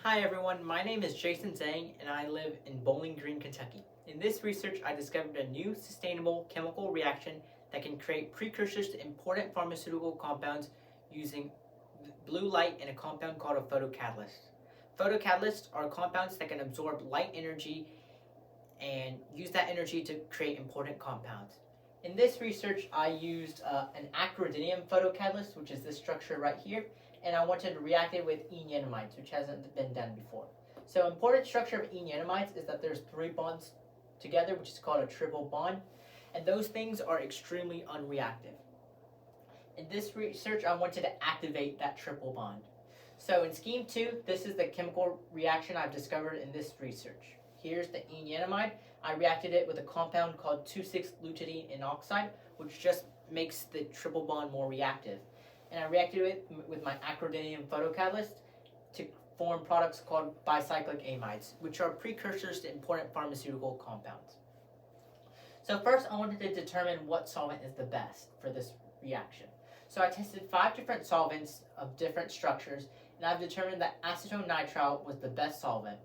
Hi everyone, my name is Zhang and I live in Bowling Green, Kentucky. In this research, I discovered a new sustainable chemical reaction that can create precursors to important pharmaceutical compounds using blue light in a compound called a photocatalyst. Photocatalysts are compounds that can absorb light energy and use that energy to create important compounds. In this research, I used an acridinium photocatalyst, which is this structure right here, and I wanted to react it with enantiamides, which hasn't been done before. So important structure of enantiamides is that there's 3 bonds together, which is called a triple bond, and those things are extremely unreactive. In this research, I wanted to activate that triple bond. So in scheme 2, this is the chemical reaction I've discovered in this research. Here's the enantiamide. I reacted it with a compound called 2,6-lutein inoxide, which just makes the triple bond more reactive. And I reacted it with my acridinium photocatalyst to form products called bicyclic amides, which are precursors to important pharmaceutical compounds. So first, I wanted to determine what solvent is the best for this reaction. So I tested 5 different solvents of different structures, and I've determined that acetone nitrile was the best solvent.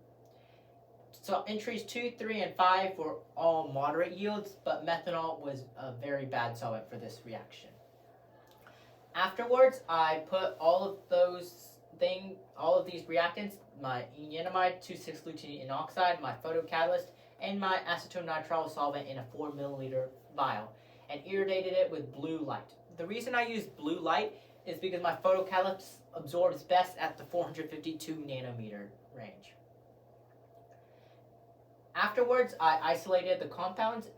So entries 2, 3, and 5 were all moderate yields, but methanol was a very bad solvent for this reaction. Afterwards, I put all of these reactants, my enantiamide, 2,6-lutein inoxide, my photocatalyst, and my acetone nitrile solvent in a 4 milliliter vial, and irradiated it with blue light. The reason I used blue light is because my photocatalyst absorbs best at the 452 nanometer range. Afterwards, I isolated the compounds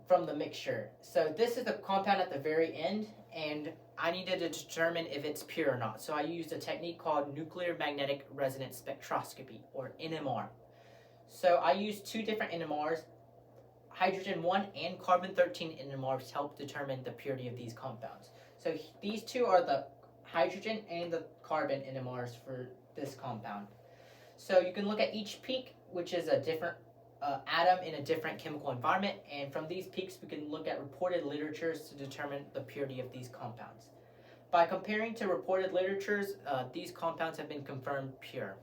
from the mixture. So this is the compound at the very end, and I needed to determine if it's pure or not. So I used a technique called nuclear magnetic resonance spectroscopy, or NMR. So I used 2 different NMRs, hydrogen 1 and carbon 13 NMRs, to help determine the purity of these compounds. So these 2 are the hydrogen and the carbon NMRs for this compound. So you can look at each peak, which is a different atom in a different chemical environment, and from these peaks we can look at reported literatures to determine the purity of these compounds. By comparing to reported literatures, these compounds have been confirmed pure.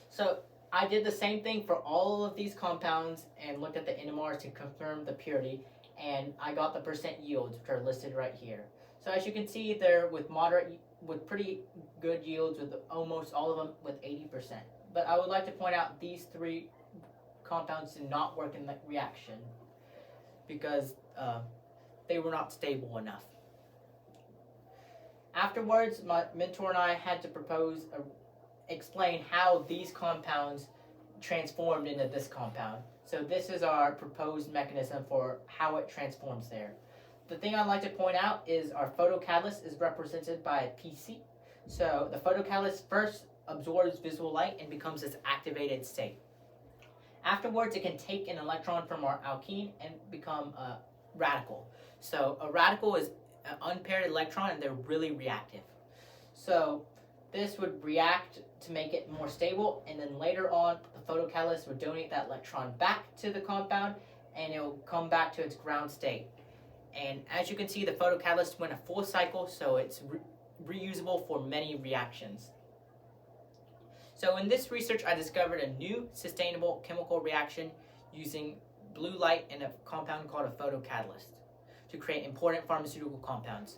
So I did the same thing for all of these compounds and looked at the NMRs to confirm the purity, and I got the percent yields, which are listed right here. So as you can see, they're with pretty good yields, with almost all of them with 80%. But I would like to point out these 3 compounds did not work in the reaction because they were not stable enough. Afterwards, my mentor and I had to explain how these compounds transformed into this compound. So this is our proposed mechanism for how it transforms there. The thing I'd like to point out is our photocatalyst is represented by a PC. So the photocatalyst first absorbs visible light and becomes this activated state. Afterwards, it can take an electron from our alkene and become a radical. So a radical is an unpaired electron, and they're really reactive. So this would react to make it more stable, and then later on, the photocatalyst would donate that electron back to the compound, and it will come back to its ground state. And as you can see, the photocatalyst went a full cycle, so it's reusable for many reactions. So in this research, I discovered a new sustainable chemical reaction using blue light and a compound called a photocatalyst to create important pharmaceutical compounds.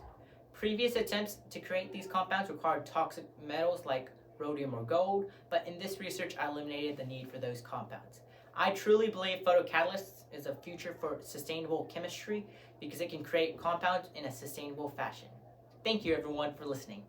Previous attempts to create these compounds required toxic metals like rhodium or gold, but in this research, I eliminated the need for those compounds. I truly believe photocatalysts is a future for sustainable chemistry because it can create compounds in a sustainable fashion. Thank you everyone for listening.